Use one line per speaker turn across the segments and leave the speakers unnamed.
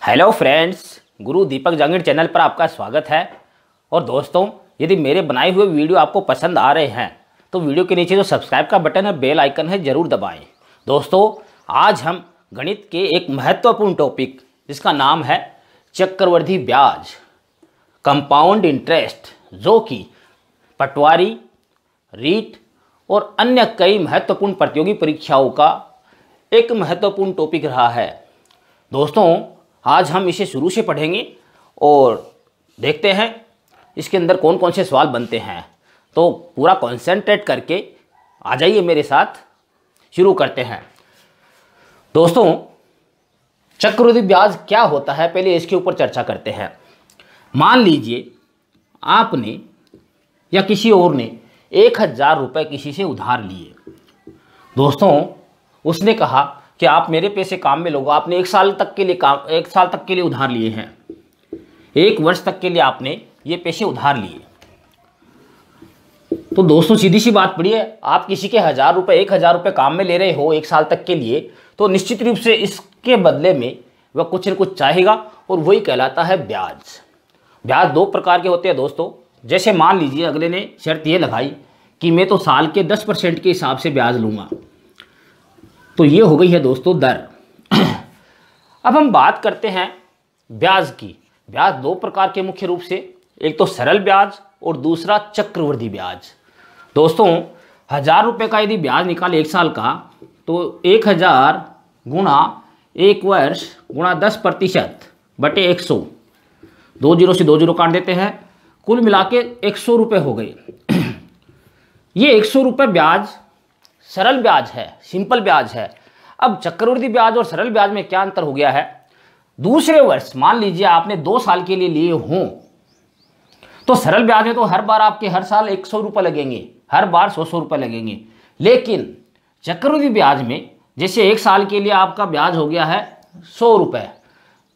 Hello friends, गुरु दीपक Jahangir channel पर आपका स्वागत है। और दोस्तों, यदि मेरे बनाए हुए वीडियो आपको पसंद आ रहे हैं तो वीडियो के नीचे जो सब्सक्राइब का बटन है, बेल आइकन है, ज़रूर दबाएं। दोस्तों, आज हम गणित के एक महत्वपूर्ण टॉपिक जिसका नाम है चक्रवृद्धि ब्याज, कंपाउंड इंटरेस्ट, जो कि पटवारी, रीट और अन्य कई महत्वपूर्ण प्रतियोगी परीक्षाओं का एक महत्वपूर्ण टॉपिक रहा है। दोस्तों, आज हम इसे शुरू से पढ़ेंगे और देखते हैं इसके अंदर कौन कौन से सवाल बनते हैं। तो पूरा कॉन्सेंट्रेट करके आ जाइए मेरे साथ, शुरू करते हैं। दोस्तों, चक्रवृद्धि ब्याज क्या होता है, पहले इसके ऊपर चर्चा करते हैं। मान लीजिए आपने या किसी और ने 1000 रुपये किसी से उधार लिए। दोस्तों, उसने कहा कि आप मेरे पैसे काम में लोगे। आपने एक साल तक के लिए उधार लिए हैं, 1 वर्ष तक के लिए आपने ये पैसे उधार लिए। तो दोस्तों, सीधी सी बात पड़ी है, आप किसी के 1000 रुपये 1000 रुपये काम में ले रहे हो 1 साल तक के लिए, तो निश्चित रूप से इसके बदले में वह कुछ न कुछ चाहेगा और वही कहलाता है ब्याज। ब्याज 2 प्रकार के होते हैं दोस्तों। जैसे मान लीजिए अगले ने शर्त ये लगाई कि मैं तो साल के 10% के हिसाब से ब्याज लूँगा, तो ये हो गई है दोस्तों दर। अब हम बात करते हैं ब्याज की। ब्याज 2 प्रकार के मुख्य रूप से, एक तो सरल ब्याज और दूसरा चक्रवृद्धि ब्याज। दोस्तों, 1000 रुपये का यदि ब्याज निकाले 1 साल का, तो 1000 गुणा 1 वर्ष गुणा 10% बटे 100, 2 जीरो से 2 जीरो काट देते हैं, कुल मिला के 100 रुपये हो गए। ये 100 रुपये ब्याज सरल ब्याज है, सिंपल ब्याज है। अब चक्रवृद्धि ब्याज और सरल ब्याज में क्या अंतर हो गया है? दूसरे वर्ष मान लीजिए आपने 2 साल के लिए लिए हों, तो सरल ब्याज में तो हर बार आपके हर साल 100 रुपये लगेंगे, हर बार 100 रुपये लगेंगे। लेकिन चक्रवृद्धि ब्याज में जैसे 1 साल के लिए आपका ब्याज हो गया है 100 रुपये,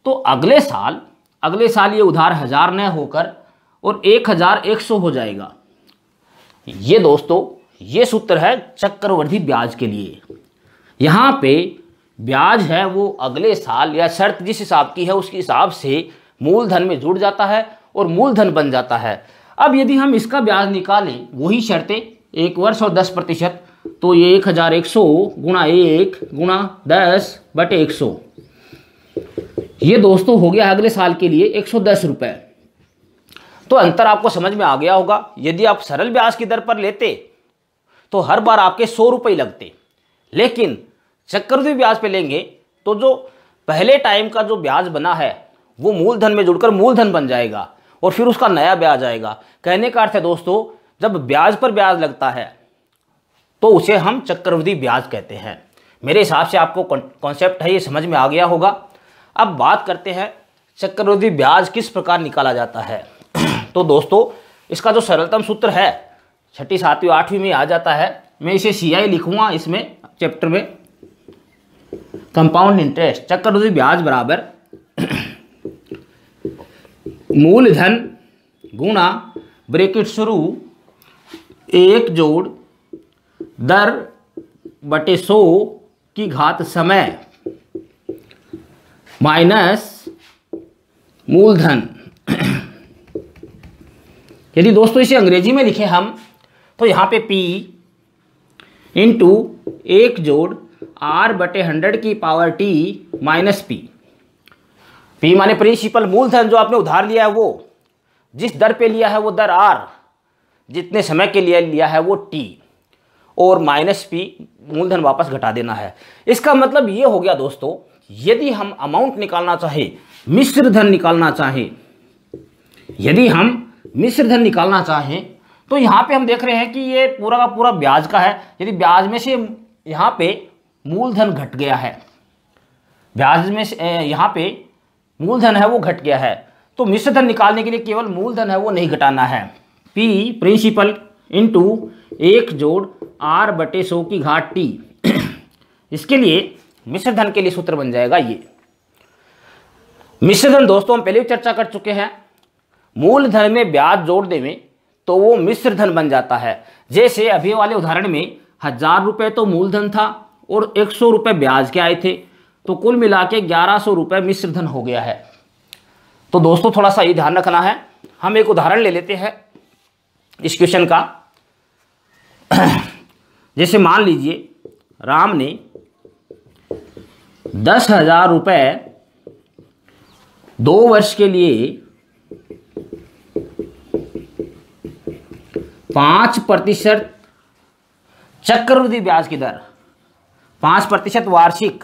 तो अगले साल ये उधार 1000 न होकर और 1100 हो जाएगा। ये दोस्तों, ये सूत्र है चक्रवृद्धि ब्याज के लिए। यहाँ पे ब्याज है वो अगले साल या शर्त जिस हिसाब की है उसके हिसाब से मूलधन में जुड़ जाता है और मूलधन बन जाता है। अब यदि हम इसका ब्याज निकालें, वही शर्तें 1 वर्ष और 10%, तो ये 1100 गुणा 1 गुणा 10 बटे 100, ये दोस्तों हो गया अगले साल के लिए 110 रुपये। तो अंतर आपको समझ में आ गया होगा। यदि आप सरल ब्याज की दर पर लेते तो हर बार आपके 100 रुपये लगते, लेकिन चक्रवृद्धि ब्याज पे लेंगे तो जो पहले टाइम का जो ब्याज बना है वो मूलधन में जुड़कर मूलधन बन जाएगा और फिर उसका नया ब्याज आएगा। कहने का अर्थ है दोस्तों, जब ब्याज पर ब्याज लगता है तो उसे हम चक्रवृद्धि ब्याज कहते हैं। मेरे हिसाब से आपको कॉन्सेप्ट है ये समझ में आ गया होगा। अब बात करते हैं चक्रवृद्धि ब्याज किस प्रकार निकाला जाता है। तो दोस्तों, इसका जो सरलतम सूत्र है 6ठी 7वीं 8वीं में आ जाता है। मैं इसे CI लिखूंगा इसमें चैप्टर में। कंपाउंड इंटरेस्ट, चक्रवृद्धि ब्याज बराबर मूलधन गुणा ब्रैकेट शुरू 1 जोड़ दर बटे 100 की घात समय माइनस मूलधन। यदि दोस्तों इसे अंग्रेजी में लिखें हम, तो यहाँ पे P इंटू 1 जोड़ R बटे 100 की पावर T माइनस P माने प्रिंसिपल, मूलधन जो आपने उधार लिया है वो जिस दर पे लिया है वो दर R, जितने समय के लिए लिया है वो T, और माइनस P मूलधन वापस घटा देना है। इसका मतलब ये हो गया दोस्तों, यदि हम अमाउंट निकालना चाहे, मिश्र धन निकालना चाहें, यदि हम मिश्र धन निकालना चाहें, तो यहाँ पे हम देख रहे हैं कि ये पूरा का पूरा ब्याज का है। यदि ब्याज में से यहाँ पे मूलधन घट गया है, ब्याज में से यहाँ पे मूलधन है वो घट गया है, तो मिश्र धन निकालने के लिए केवल मूलधन है वो नहीं घटाना है। P प्रिंसिपल इंटू 1 जोड़ R बटे 100 की घात T। इसके लिए मिश्र धन के लिए सूत्र बन जाएगा ये। मिश्र धन दोस्तों हम पहले भी चर्चा कर चुके हैं। मूलधन में ब्याज जोड़ देवें तो वो मिश्र धन बन जाता है। जैसे अभी वाले उदाहरण में 1000 रुपये तो मूलधन था और 100 रुपये ब्याज के आए थे, तो कुल मिला के 1100 रुपये मिश्र धन हो गया है। तो दोस्तों थोड़ा सा ये ध्यान रखना है। हम एक उदाहरण ले लेते हैं इस क्वेश्चन का। जैसे मान लीजिए राम ने 10,000 रुपये 2 वर्ष के लिए 5% चक्रवृद्धि ब्याज की दर, 5% वार्षिक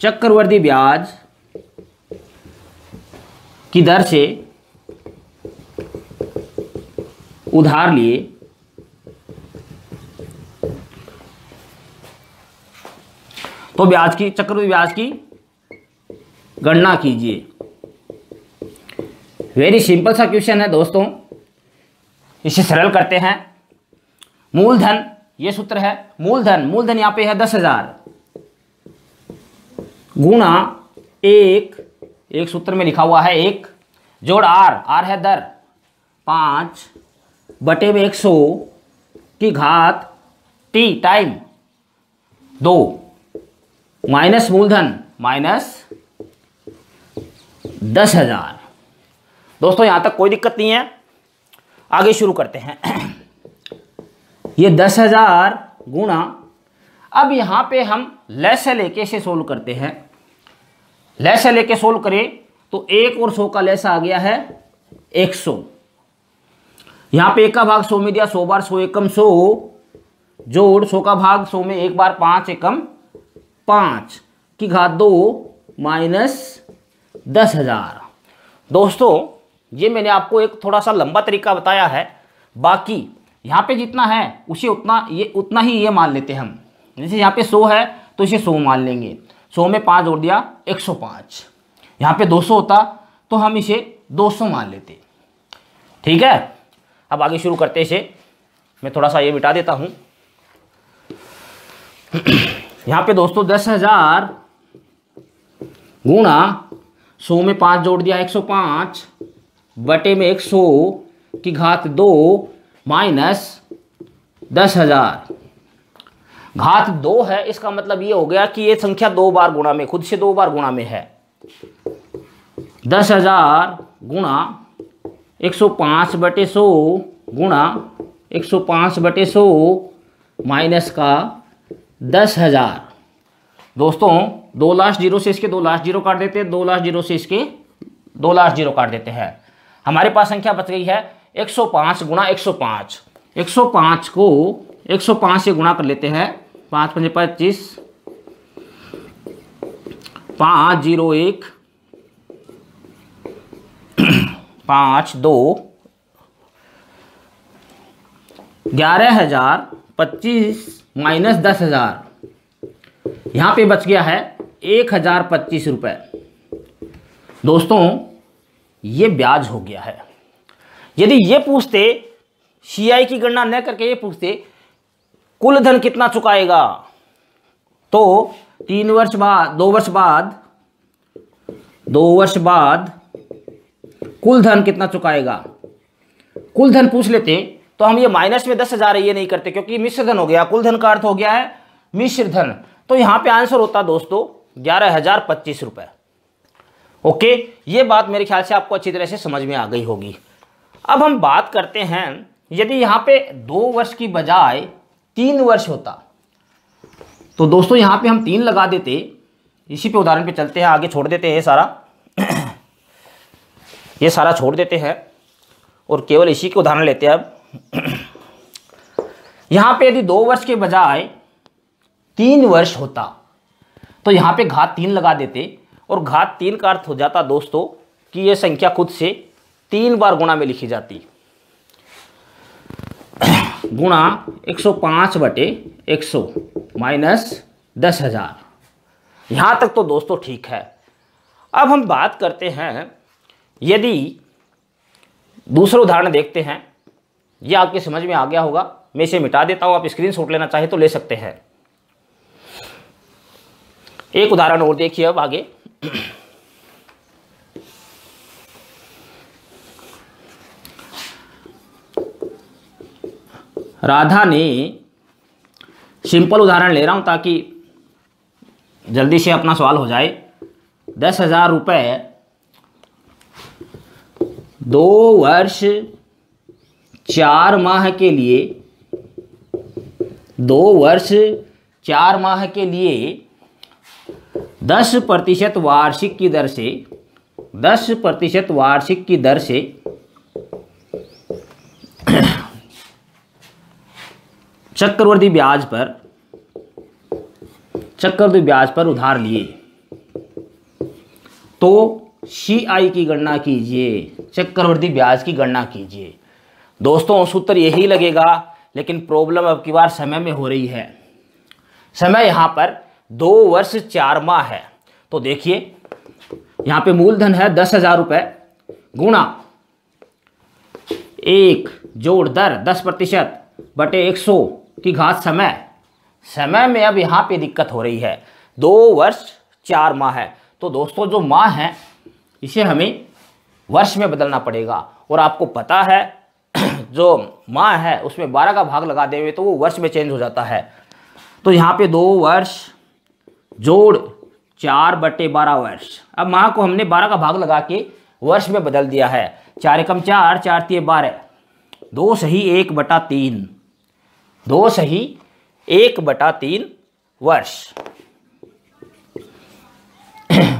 चक्रवृद्धि ब्याज की दर से उधार लिए, तो ब्याज की चक्रवृद्धि ब्याज की गणना कीजिए। वेरी सिंपल सा क्वेश्चन है दोस्तों, इसे सरल करते हैं। मूलधन, ये सूत्र है मूलधन यहां पे है 10,000 गुणा एक सूत्र में लिखा हुआ है 1 जोड़ आर है दर 5/100 की घात टी टाइम 2 माइनस मूलधन माइनस 10,000। दोस्तों यहां तक कोई दिक्कत नहीं है, आगे शुरू करते हैं। ये 10,000 गुणा, अब यहां पे हम लेस से लेके इसे सोल्व करते हैं। लेस से लेके सोल्व करें तो 1 और 100 का लेस आ गया है 100। यहां पे 1 का भाग 100 में दिया, 100 बार 100 एकम 100 जोड़ 100 का भाग 100 में 1 बार 5 एकम 5 की घात 2 माइनस 10,000। दोस्तों ये मैंने आपको एक थोड़ा सा लंबा तरीका बताया है, बाकी यहाँ पे जितना है उसे उतना ही ये मान लेते हैं हम। जैसे यहाँ पे 100 है तो इसे 100 मान लेंगे, 100 में 5 जोड़ दिया 105। यहाँ पे 200 होता तो हम इसे 200 मान लेते। ठीक है, अब आगे शुरू करते इसे। मैं थोड़ा सा ये मिटा देता हूँ। यहाँ पे दोस्तों 10,000 गुणा 100 में 5 जोड़ दिया 105 बटे में 100 की घात 2 माइनस 10,000। घात 2 है, इसका मतलब ये हो गया कि ये संख्या 2 बार गुणा में, खुद से 2 बार गुणा में है। 10,000 गुणा 105 बटे 100 गुणा 105 बटे 100 माइनस का 10,000। दोस्तों 2 लास्ट जीरो से इसके 2 लास्ट जीरो काट देते हैं, 2 लास्ट जीरो से इसके 2 लास्ट जीरो काट देते हैं। हमारे पास संख्या बच गई है 105 गुणा 105। 105 को 105 से गुणा कर लेते हैं, 5 5 25 501 5 2 11,025 माइनस 10,000। यहाँ पे बच गया है 1,025 रुपये। दोस्तों ये ब्याज हो गया है। यदि ये पूछते सीआई की गणना न करके ये पूछते कुल धन कितना चुकाएगा, तो 2 वर्ष बाद कुल धन कितना चुकाएगा, कुल धन पूछ लेते तो हम ये माइनस में 10,000 ये नहीं करते, क्योंकि मिश्र धन हो गया, कुल धन का अर्थ हो गया है मिश्र धन। तो यहां पे आंसर होता दोस्तों 11,025 रुपये। ओके, ये बात मेरे ख्याल से आपको अच्छी तरह से समझ में आ गई होगी। अब हम बात करते हैं, यदि यहाँ पे 2 वर्ष की बजाय 3 वर्ष होता, तो दोस्तों यहाँ पे हम 3 लगा देते। इसी पे उदाहरण पे चलते हैं, आगे छोड़ देते हैं ये सारा छोड़ देते हैं और केवल इसी के उदाहरण लेते हैं। अब यहाँ पे यदि 2 वर्ष के बजाय 3 वर्ष होता, तो यहाँ पे घात 3 लगा देते, और घात 3 का अर्थ हो जाता दोस्तों कि ये संख्या खुद से 3 बार गुणा में लिखी जाती। गुणा 105 बटे 100 माइनस 10,000। यहाँ तक तो दोस्तों ठीक है। अब हम बात करते हैं, यदि दूसरा उदाहरण देखते हैं। ये आपके समझ में आ गया होगा, मैं इसे मिटा देता हूँ, आप स्क्रीनशॉट लेना चाहे तो ले सकते हैं। एक उदाहरण और देखिए अब आगे। राधा ने सिंपल उदाहरण ले रहा हूँ ताकि जल्दी से अपना सवाल हो जाए। 10,000 रुपये 2 वर्ष 4 माह के लिए 2 वर्ष 4 माह के लिए 10% वार्षिक की दर से 10% वार्षिक की दर से चक्रवृद्धि ब्याज पर उधार लिए, तो CI की गणना कीजिए, चक्रवृद्धि ब्याज की गणना कीजिए। दोस्तों सूत्र यही लगेगा, लेकिन प्रॉब्लम अब की बार समय में हो रही है। समय यहाँ पर 2 वर्ष 4 माह है। तो देखिए यहाँ पे मूलधन है 10,000 रुपये गुणा 1 जोड़ दर 10% बटे 100 की घात समय में अब यहाँ पे दिक्कत हो रही है। 2 वर्ष 4 माह है, तो दोस्तों जो माह है इसे हमें वर्ष में बदलना पड़ेगा। और आपको पता है जो माह है उसमें 12 का भाग लगा देंगे तो वो वर्ष में चेंज हो जाता है। तो यहाँ पे 2 वर्ष जोड़ 4/12 वर्ष। अब माह को हमने 12 का भाग लगा के वर्ष में बदल दिया है। 4 एकम 4, 4 तिये 12, 2 सही 1/3, 2 सही 1/3 वर्ष।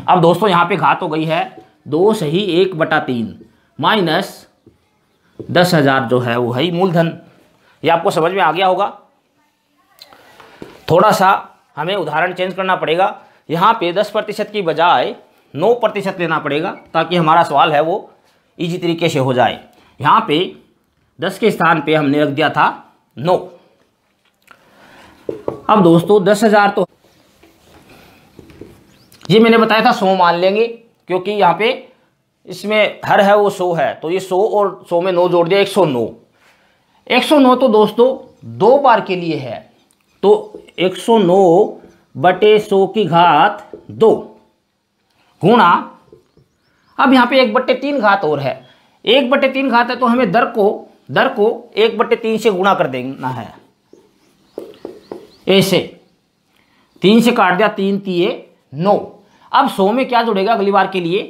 अब दोस्तों यहाँ पे घात हो गई है 2 सही 1/3 माइनस 10,000 जो है वो है मूलधन। ये आपको समझ में आ गया होगा। थोड़ा सा हमें उदाहरण चेंज करना पड़ेगा। यहाँ पे 10% की बजाय 9% लेना पड़ेगा ताकि हमारा सवाल है वो इजी तरीके से हो जाए। यहाँ पे 10 के स्थान पे हमने रख दिया था 9। अब दोस्तों 10,000 तो ये मैंने बताया था 100 मान लेंगे, क्योंकि यहाँ पे इसमें हर है वो 100 है, तो ये 100 और 100 में 9 जोड़ दिया 109। 109 तो दोस्तों 2 बार के लिए है, तो 109/100 की घात 2 गुणा, अब यहाँ पे 1/3 घात और है, 1/3 घात है तो हमें दर को 1/3 से गुणा कर देना है। ऐसे 3 से काट दिया, 3 तिये 9। अब 100 में क्या जुड़ेगा अगली बार के लिए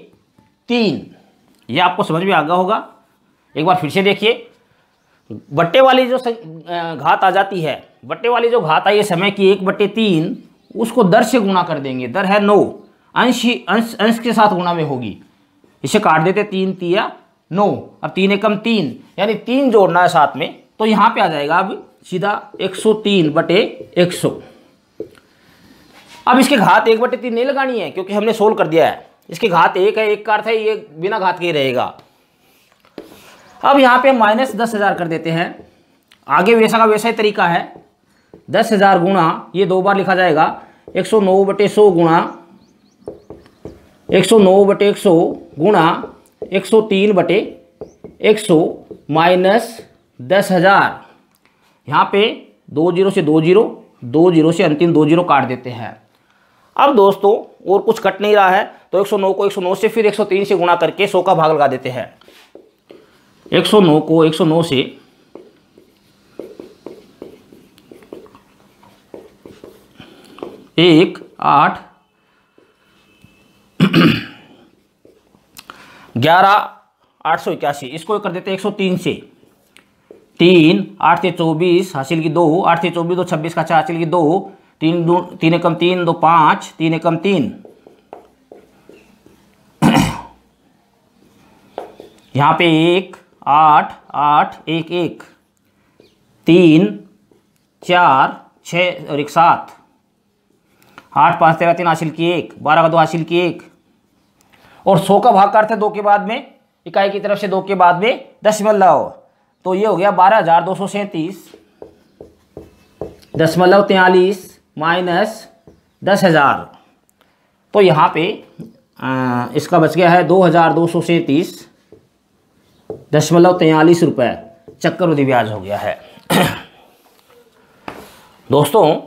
3। ये आपको समझ में आ गया होगा। एक बार फिर से देखिए, बट्टे वाली जो घात आ जाती है, बट्टे वाली जो घात आई है समय की 1/3, उसको दर से गुणा कर देंगे। दर है 9, अंश के साथ गुणा में होगी। इसे काट देते, 3 तिया 9, अब 3 एकम 3, यानी 3 जोड़ना है साथ में, तो यहाँ पे आ जाएगा अब सीधा 103/100। अब इसके घात 1/3 नहीं लगानी है क्योंकि हमने सोल्व कर दिया है। इसके घात 1 है, 1 का अर्थ है ये बिना घात के ही रहेगा। अब यहाँ पे माइनस 10,000 कर देते हैं। आगे वैसा का वैसा ही तरीका है। 10,000 गुणा, ये 2 बार लिखा जाएगा, 109/100 गुणा 109/100 गुणा 103/100 माइनस 10,000। यहाँ पे 2 0 से 2 0, 2 0 से अंतिम 2 0 काट देते हैं। अब दोस्तों और कुछ कट नहीं रहा है, तो 109 को 109 से फिर 103 से गुणा करके 100 का भाग लगा देते हैं। 109 को 109 से 1 8 11 881, इसको कर देते हैं 103 से। 3 8 से 24 हासिल की 2, 8 से 24 तो 26 का 4 हासिल की 2, 3 एकम 3 2 5, 3 एकम 3। यहाँ पे 1 8 8 1 1, 3 4 6 और 1 7, 8 5 13 3 हासिल की 1, 12 का 2 हासिल की 1। और 100 का भाग करते 2 के बाद में, इकाई की तरफ से 2 के बाद में दशमलव, तो ये हो गया 12,237.43 माइनस 10,000। तो यहाँ पे इसका बच गया है 2,237.43 रुपये चक्रवृद्धि ब्याज हो गया है। दोस्तों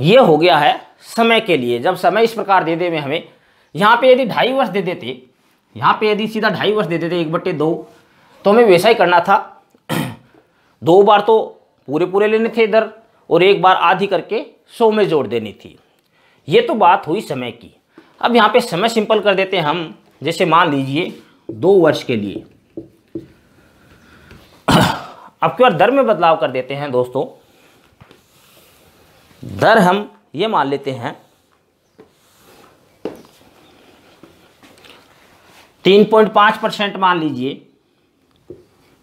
ये हो गया है समय के लिए। जब समय इस प्रकार दे दे में हमें, यहाँ पे यदि 2.5 वर्ष दे देते, यहाँ पे यदि सीधा 2.5 वर्ष दे देते 1/2, तो हमें वैसा ही करना था। 2 बार तो पूरे लेने थे इधर, और एक बार आधी करके 100 में जोड़ देनी थी। ये तो बात हुई समय की। अब यहाँ पे समय सिंपल कर देते हैं हम। जैसे मान लीजिए 2 वर्ष के लिए। अब की बार दर में बदलाव कर देते हैं दोस्तों। दर हम ये मान लेते हैं 3.5% मान लीजिए,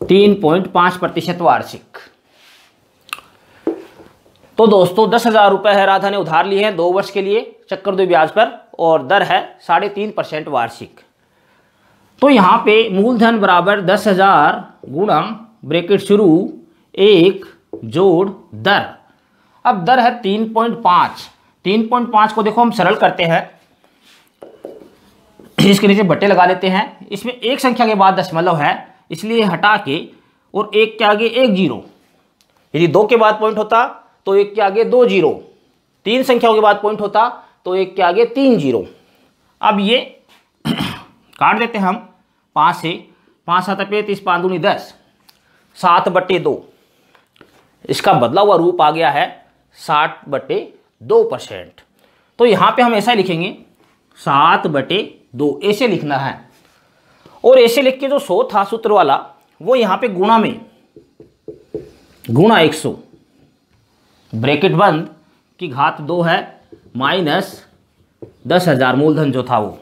3.5% वार्षिक। तो दोस्तों 10,000 रुपये है, राधा ने उधार लिए हैं 2 वर्ष के लिए चक्रवृद्धि ब्याज पर, और दर है 3.5% वार्षिक। तो यहाँ पे मूलधन बराबर 10,000 गुणा ब्रैकेट शुरू 1 जोड़ दर। अब दर है 3.5। 3.5 को देखो हम सरल करते हैं, इसके नीचे बट्टे लगा लेते हैं। इसमें एक संख्या के बाद दशमलव है, इसलिए हटा के और एक के आगे 1 जीरो। यदि 2 के बाद पॉइंट होता तो 1 के आगे 2 जीरो, 3 संख्याओं के बाद पॉइंट होता तो 1 के आगे 3 जीरो। अब ये काट देते हैं हम 5 से। 5 7 35, 5 दूनी 10, 7/2। इसका बदला हुआ रूप आ गया है 60/2%। तो यहाँ पे हम ऐसा लिखेंगे 7/2, ऐसे लिखना है। और ऐसे लिख के जो 100 था सूत्र वाला, वो यहाँ पे गुणा में गुणा 100 ब्रैकेट बंद की घात 2 है माइनस 10,000 मूलधन जो था वो।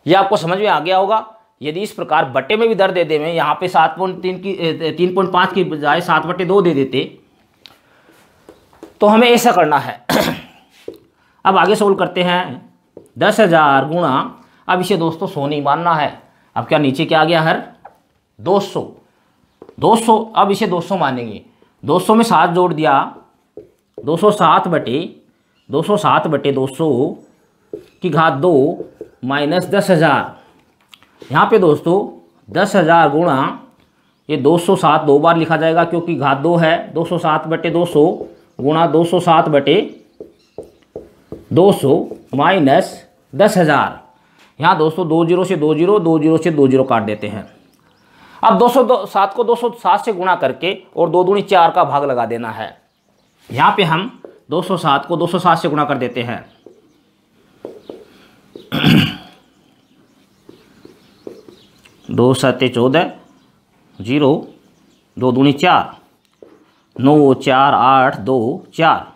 ये आपको समझ में आ गया होगा। यदि इस प्रकार बट्टे में भी दर दे दे में यहाँ पे 3.5 की बजाय 7/2 दे देते तो हमें ऐसा करना है। अब आगे सोल्व करते हैं। 10,000 गुणा, अब इसे दोस्तों 100 नहीं मानना है। अब क्या नीचे क्या आ गया हर 200। अब इसे 200 मानेंगे। 200 में 7 जोड़ दिया, 207/200 की घात 2 माइनस 10,000। यहाँ पे दोस्तों 10,000 गुणा ये 207 दो बार लिखा जाएगा क्योंकि घात 2 है। 207/200 गुणा 207/200 माइनस 10,000। यहाँ दोस्तों 2 जीरो से 2 जीरो, 2 जीरो से 2 जीरो काट देते हैं। अब 207 को 207 से गुणा करके और 2 दूनी 4 का भाग लगा देना है। यहाँ पे हम 207 को 207 से गुणा कर देते हैं। 2 7 14, 0, 2 दूनी 4, 9 4 8 2 4,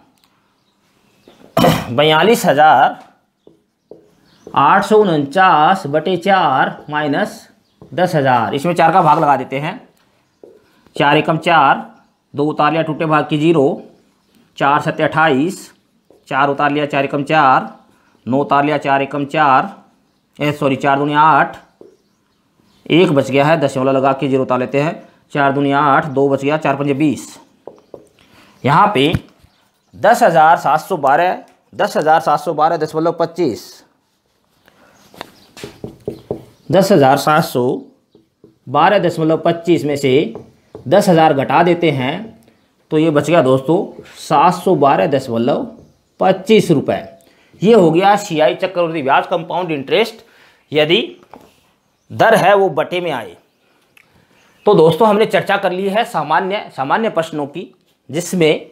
42,849/4 माइनस 10,000। इसमें 4 का भाग लगा देते हैं। 4 एकम 4, 2 उतार लिया टूटे भाग की 0, 4 7 28, 4 उतार लिया 4 एकम 4, 9 उतार लिया 4 एकम 4, 4 दूनी 8, 1 बच गया है, दशमलव लगा के 0 उतार लेते हैं। 4 दूनी 8, 2 बच गया, 4 पंजे 20। यहाँ पे 10,712 10,712.25 10,712.25 में से 10,000 घटा देते हैं तो ये बच गया दोस्तों 712.25 रुपये। ये हो गया CI चक्रवृद्धि ब्याज कंपाउंड इंटरेस्ट यदि दर है वो बटे में आए। तो दोस्तों हमने चर्चा कर ली है सामान्य प्रश्नों की, जिसमें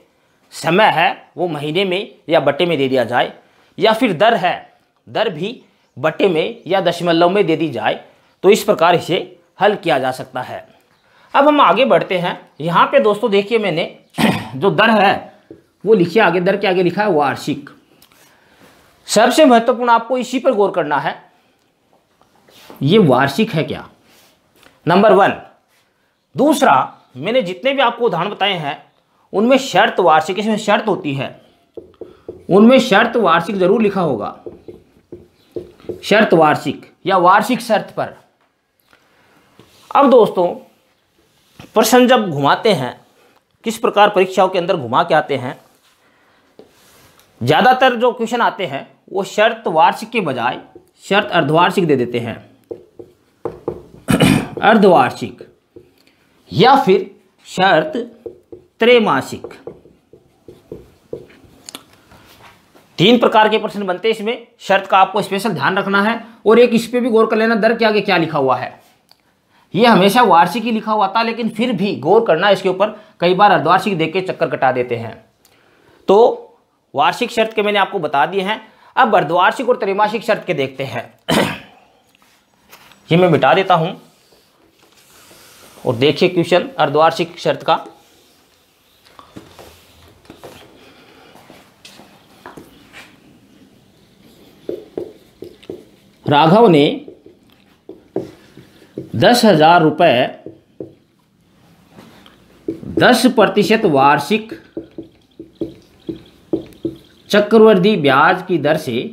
समय है वो महीने में या बटे में दे दिया जाए, या फिर दर है दर भी बटे में या दशमलव में दे दी जाए। तो इस प्रकार इसे हल किया जा सकता है। अब हम आगे बढ़ते हैं। यहाँ पे दोस्तों देखिए मैंने जो दर है वो लिखिए आगे, दर के आगे लिखा है वार्षिक। सबसे महत्वपूर्ण आपको इसी पर गौर करना है, ये वार्षिक है क्या, नंबर 1। दूसरा, मैंने जितने भी आपको उदाहरण बताए हैं उनमें शर्त वार्षिक, इसमें शर्त होती है, उनमें शर्त वार्षिक जरूर लिखा होगा, शर्त वार्षिक या वार्षिक शर्त पर। अब दोस्तों प्रश्न जब घुमाते हैं, किस प्रकार परीक्षाओं के अंदर घुमा के आते हैं, ज़्यादातर जो क्वेश्चन आते हैं वो शर्त वार्षिक के बजाय शर्त अर्धवार्षिक दे देते हैं, अर्धवार्षिक, या फिर शर्त त्रैमासिक। 3 प्रकार के प्रश्न बनते हैं इसमें। शर्त का आपको स्पेशल ध्यान रखना है, और एक इस पे भी गौर कर लेना, दर के आगे क्या लिखा हुआ है। ये हमेशा वार्षिक ही लिखा हुआ था, लेकिन फिर भी गौर करना इसके ऊपर। कई बार अर्धवार्षिक देके चक्कर कटा देते हैं। तो वार्षिक शर्त के मैंने आपको बता दिए हैं। अब अर्धवार्षिक और त्रैमासिक शर्त के देखते हैं। ये मैं मिटा देता हूं और देखिए क्वेश्चन अर्धवार्षिक शर्त का। राघव ने 10,000 रुपये 10% वार्षिक चक्रवृद्धि ब्याज की दर से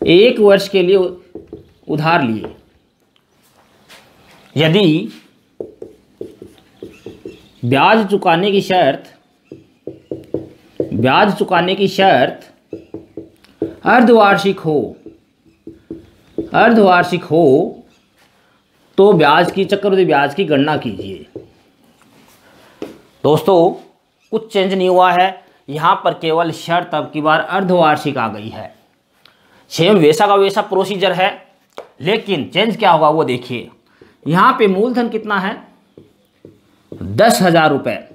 1 वर्ष के लिए उधार लिए। यदि ब्याज चुकाने की शर्त अर्धवार्षिक हो तो चक्रवृद्धि ब्याज की गणना कीजिए। दोस्तों कुछ चेंज नहीं हुआ है, यहाँ पर केवल शर्त अब की बार अर्धवार्षिक आ गई है। सेम वैसा का वैसा प्रोसीजर है, लेकिन चेंज क्या होगा वो देखिए। यहाँ पे मूलधन कितना है 10,000 रुपये।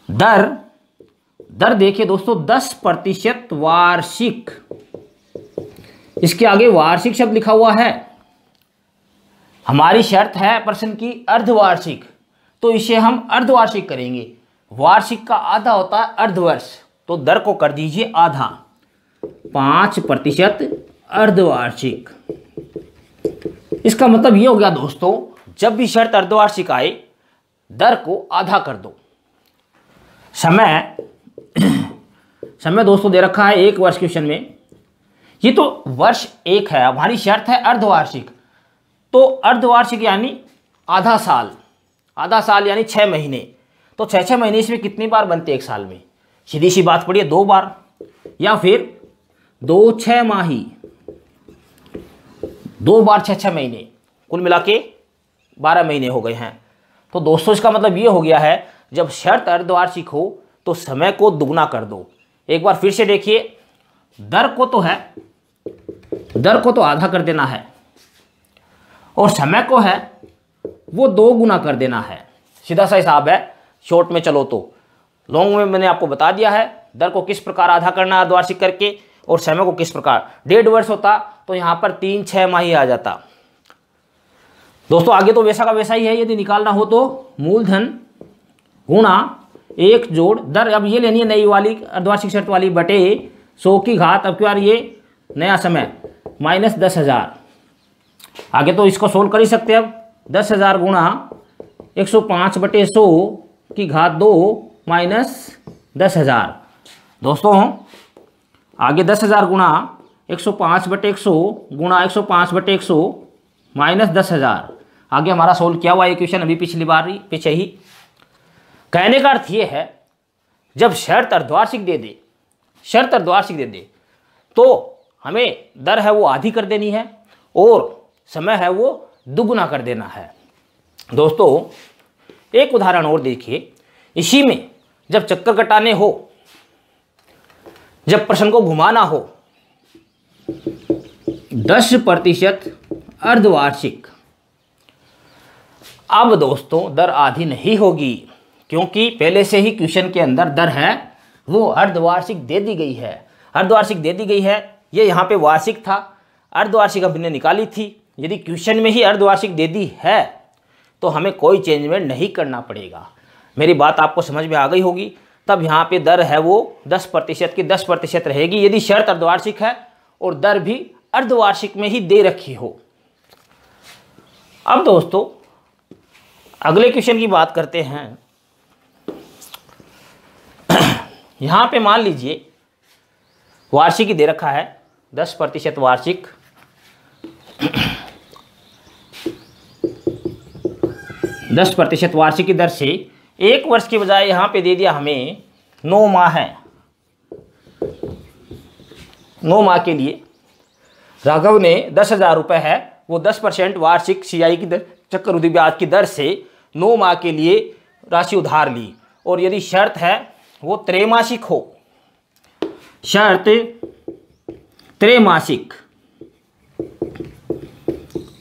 दर देखिए दोस्तों 10% वार्षिक, इसके आगे वार्षिक शब्द लिखा हुआ है। हमारी शर्त है प्रश्न की अर्धवार्षिक, तो इसे हम अर्धवार्षिक करेंगे। वार्षिक का आधा होता है अर्धवर्ष, तो दर को कर दीजिए आधा, 5% अर्धवार्षिक। इसका मतलब ये हो गया दोस्तों, जब भी शर्त अर्धवार्षिक आए दर को आधा कर दो। समय दोस्तों दे रखा है 1 वर्ष क्वेश्चन में, ये तो वर्ष 1 है। हमारी शर्त है अर्धवार्षिक, तो अर्धवार्षिक यानी आधा साल यानी 6 महीने। तो 6 महीने इसमें कितनी बार बनते हैं 1 साल में? सीधी सी बात पड़ी है 2 बार, या फिर 2 6 2 बार 6 महीने, कुल मिला के 12 महीने हो गए हैं। तो दोस्तों इसका मतलब ये हो गया है, जब शर्त अर्धवार्षिक हो तो समय को दुगना कर दो। एक बार फिर से देखिए, दर को तो आधा कर देना है और समय को है वो 2 गुना कर देना है। सीधा सा हिसाब है, शॉर्ट में चलो तो। लॉन्ग में मैंने आपको बता दिया है दर को किस प्रकार आधा करना है अर्धवार्षिक करके, और समय को किस प्रकार। 1.5 वर्ष होता तो यहाँ पर 3 6 माह ही आ जाता। दोस्तों आगे तो वैसा का वैसा ही है। यदि निकालना हो तो मूलधन गुणा 1 जोड़ दर, अब ये लेनी है नई वाली अर्धवार्षिक शर्त वाली, बटे 100 की घात, अब क्या ये नया समय माइनस 10,000। आगे तो इसको सोल्व कर ही सकते हैं। अब 10,000 गुणा 105 बटे 100 की घात 2 माइनस 10,000। दोस्तों आगे 10,000 गुणा 105 बटे 100 गुणा 105 बटे 100 माइनस 10,000। आगे हमारा सोल्व किया हुआ इक्वेशन अभी पिछली बार पीछे ही। कहने का अर्थ ये है, जब शर्त अर्धवार्षिक दे दे तो हमें दर है वो आधी कर देनी है और समय है वो दुगुना कर देना है। दोस्तों एक उदाहरण और देखिए, इसी में जब चक्कर कटाने हो, जब प्रश्न को घुमाना हो, 10% अर्धवार्षिक। अब दोस्तों दर आधी नहीं होगी, क्योंकि पहले से ही क्वेश्चन के अंदर दर है वो अर्धवार्षिक दे दी गई है। ये यहाँ पे वार्षिक था, अर्धवार्षिक हमने निकाली थी। यदि क्वेश्चन में ही अर्धवार्षिक दे दी है तो हमें कोई चेंजमेंट नहीं करना पड़ेगा। मेरी बात आपको समझ में आ गई होगी। तब यहाँ पे दर है वो 10% की 10% रहेगी, यदि शर्त अर्धवार्षिक है और दर भी अर्धवार्षिक में ही दे रखी हो। अब दोस्तों अगले क्वेश्चन की बात करते हैं। यहाँ पे मान लीजिए वार्षिक ही दे रखा है, 10% वार्षिक। 10% वार्षिक की दर से 1 वर्ष की बजाय यहाँ पे दे दिया हमें 9 माह है। 9 माह के लिए राघव ने 10,000 रुपये है वो 10% वार्षिक CI की दर, चक्रवृद्धि ब्याज की दर से 9 माह के लिए राशि उधार ली। और यदि शर्त है वो त्रैमासिक हो, शर्त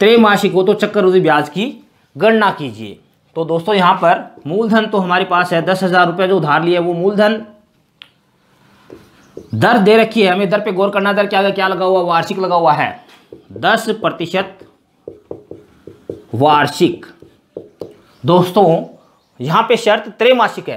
त्रैमासिक हो तो चक्रवृद्धि ब्याज की गणना कीजिए। तो दोस्तों यहाँ पर मूलधन तो हमारे पास है 10,000 रुपये जो उधार लिया है वो मूलधन। दर दे रखी है, हमें दर पे गौर करना। दर क्या लगा हुआ, वार्षिक लगा हुआ है 10% वार्षिक। दोस्तों यहाँ पे शर्त त्रैमासिक है।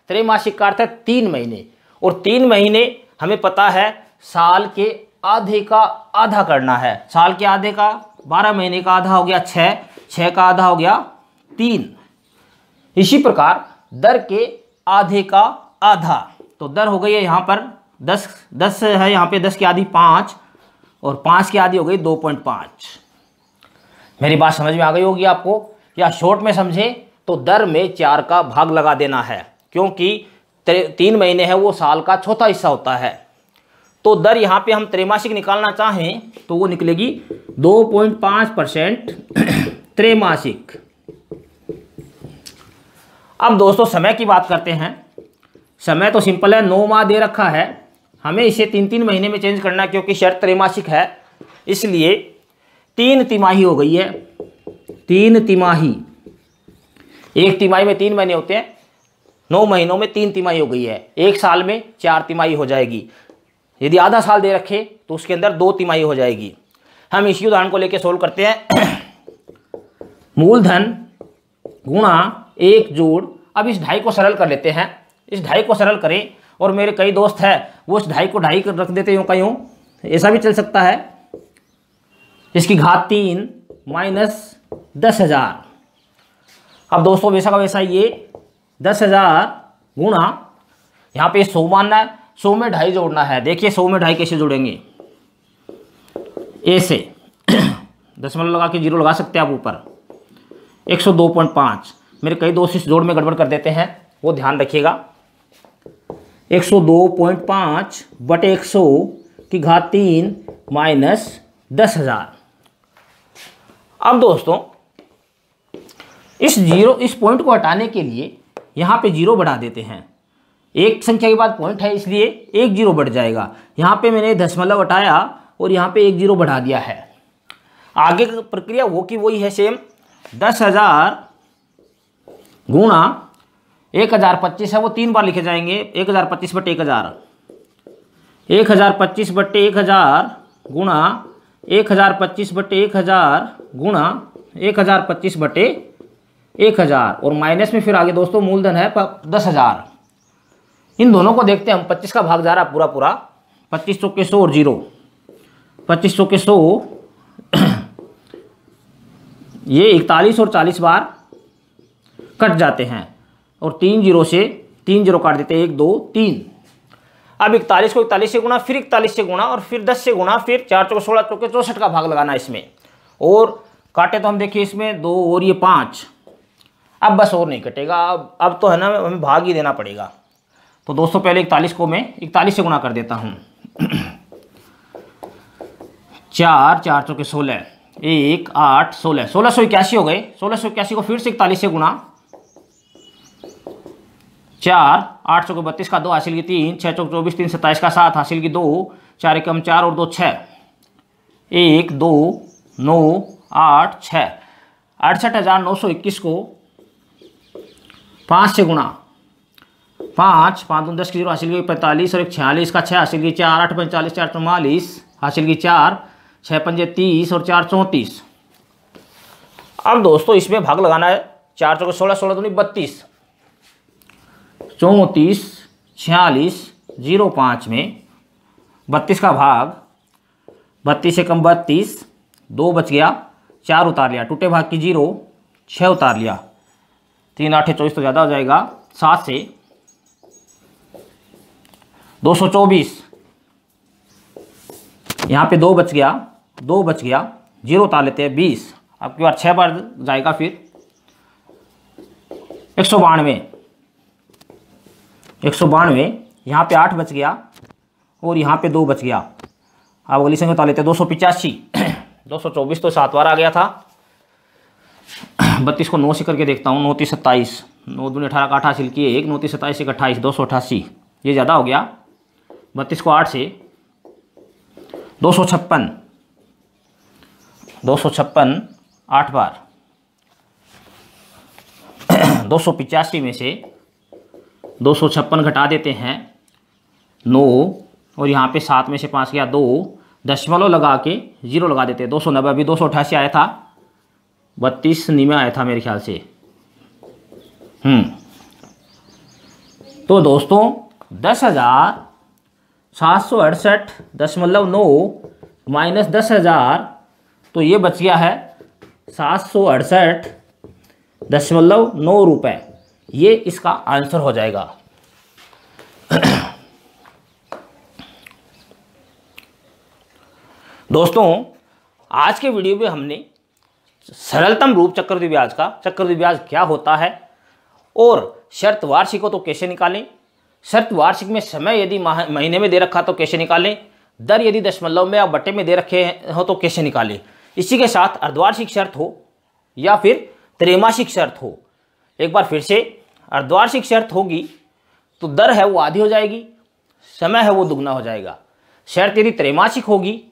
त्रैमासिक का अर्थ है 3 महीने, और 3 महीने हमें पता है साल के आधे का आधा करना है। साल के आधे का 12 महीने का आधा हो गया 6, 6 का आधा हो गया 3। इसी प्रकार दर के आधे का आधा, तो दर हो गई है यहाँ पर 10 है, यहाँ पे 10 की आधी 5, और 5 की आधी हो गई 2.5। मेरी बात समझ में आ गई होगी आपको, या शॉर्ट में समझे तो दर में 4 का भाग लगा देना है, क्योंकि 3 महीने है वो साल का चौथा हिस्सा होता है। तो दर यहाँ पे हम त्रैमासिक निकालना चाहें तो वो निकलेगी 2.5% त्रैमासिक। अब दोस्तों समय की बात करते हैं। समय तो सिंपल है, 9 माह दे रखा है, हमें इसे 3-3 महीने में चेंज करना है, क्योंकि शर्त त्रैमासिक है, इसलिए 3 तिमाही हो गई है। 3 तिमाही, एक तिमाही में 3 महीने होते हैं, 9 महीनों में 3 तिमाही हो गई है। एक साल में 4 तिमाही हो जाएगी। यदि आधा साल दे रखे तो उसके अंदर 2 तिमाही हो जाएगी। हम इसी उदाहरण को लेकर सोल्व करते हैं। मूलधन गुणा 1 जोड़, अब इस 2.5 को सरल कर लेते हैं। इस 2.5 को सरल करें, और मेरे कई दोस्त हैं वो इस 2.5 को 2.5 कर रख देते यूँ का यूँ, ऐसा भी चल सकता है। इसकी घात 3 माइनस 10,000। अब दोस्तों वैसा का वैसा ये 10,000 गुणा, यहाँ पे 100 मानना है, 100 में 2.5 जोड़ना है। देखिए 100 में 2.5 कैसे जोड़ेंगे, ऐसे दशमलव लगा के 0 लगा सकते हैं आप ऊपर। 102.5। मेरे कई दोस्त इस जोड़ में गड़बड़ कर देते हैं, वो ध्यान रखिएगा। 102.5 बटे 100 की घात 3 माइनस 10,000। अब दोस्तों इस पॉइंट को हटाने के लिए यहाँ पे 0 बढ़ा देते हैं। एक संख्या के बाद पॉइंट है, इसलिए 1 0 बढ़ जाएगा। यहाँ पे मैंने दशमलव हटाया और यहाँ पे 1 0 बढ़ा दिया है। आगे की प्रक्रिया वो की वही है सेम। 10,000 गुणा 1025 है, वो 3 बार लिखे जाएंगे। 1025 बटे 1000, 1025 बटे 1000 गुणा 1025 बटे 1000 गुणा 1025 बटे 1000, और माइनस में फिर आगे दोस्तों मूलधन है 10,000। इन दोनों को देखते हैं हम। 25 का भाग जा रहा है पूरा पूरा, 25 चौके 100 और 0, 25 चौके 100 ये 41 और 40 बार कट जाते हैं, और 3 0 से 3 0 काट देते हैं, 1 2 3। अब 41 को 41 से गुणा, फिर 41 से गुणा, और फिर 10 से गुणा, फिर 4 चौके 16 चौके 64 का भाग लगाना इसमें, और काटे तो हम देखिए इसमें 2 और ये 5। अब बस और नहीं कटेगा, अब तो है ना हमें भाग ही देना पड़ेगा। तो दोस्तों पहले 41 को मैं 41 से गुणा कर देता हूँ। 4 4 चौके 16, 1 8 16, 1681 हो गए। 1681 को फिर से 41 से गुणा, 4 8 चौके 32 का 2 हासिल की 3, 6 चौके 24, 3 27 का 7 हासिल की 2, 4 एकम 4 और 2 6, 1 2 9 8 6, 68,921 को 5 से गुणा, 5 5 2 10 की 0 हासिल की 45, और 1 46 का 6 हासिल की 4, 8 45 4 44 हासिल की 4, 6 पंजे 30 और 4 34। अब दोस्तों इसमें भाग लगाना है। 4 चौके 16, 16 दूनी 32, 34 46 0 5 में 32 का भाग, 32 से कम 32, 2 बच गया, 4 उतार लिया, टूटे भाग की 0, 6 उतार लिया, 3 8 24 तो ज़्यादा हो जाएगा, 7 से 224, यहाँ पे 2 बच गया, 2 बच गया, 0 उतार लेते हैं, 20। अब की बार 6 बार जाएगा, फिर 192, 192, यहाँ पे 8 बच गया, और यहाँ पे 2 बच गया। अब अगली संख्या उतार लेते हैं, 285, 224 तो 7 बार आ गया था। 32 को 9 से करके देखता हूँ, 9 3 27, 9 दूनी 18 का 8 हासिल किए, 1 9 3 27 1 28, 288, ये ज़्यादा हो गया। 32 को 8 से 256, 256 8 बार, 285 में से 256 घटा देते हैं 9, और यहाँ पे 7 में से 5 गया 2, दशमलव लगा के 0 लगा देते हैं 290। अभी 288 आया था, 32 में आया था मेरे ख्याल से। तो दोस्तों 10,768.9 माइनस 10,000, तो ये बच गया है 768.9 रुपये। ये इसका आंसर हो जाएगा। दोस्तों आज के वीडियो में हमने सरलतम रूप चक्रवृद्धि ब्याज का, चक्रवृद्धि ब्याज क्या होता है और शर्त वार्षिक हो तो कैसे निकालें, शर्त वार्षिक में समय यदि महीने में दे रखा तो कैसे निकालें, दर यदि दशमलव में या बटे में दे रखे हो तो कैसे निकालें, इसी के साथ अर्धवार्षिक शर्त हो या फिर त्रैमासिक शर्त हो। एक बार फिर से, अर्धवार्षिक शर्त होगी तो दर है वो आधी हो जाएगी, समय है वो दुगना हो जाएगा। शर्त यदि त्रैमासिक होगी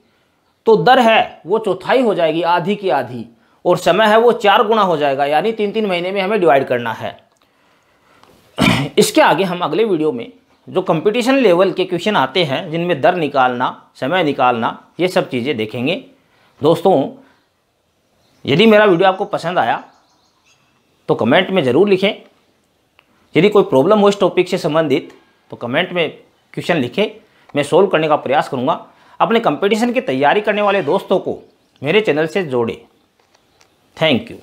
तो दर है वो चौथाई हो जाएगी, आधी की आधी, और समय है वो 4 गुना हो जाएगा, यानी 3-3 महीने में हमें डिवाइड करना है। इसके आगे हम अगले वीडियो में जो कंपटीशन लेवल के क्वेश्चन आते हैं जिनमें दर निकालना, समय निकालना, ये सब चीज़ें देखेंगे। दोस्तों यदि मेरा वीडियो आपको पसंद आया तो कमेंट में ज़रूर लिखें। यदि कोई प्रॉब्लम हो इस टॉपिक से संबंधित तो कमेंट में क्वेश्चन लिखें, मैं सोल्व करने का प्रयास करूँगा। अपने कंपटीशन की तैयारी करने वाले दोस्तों को मेरे चैनल से जोड़ें। Thank you.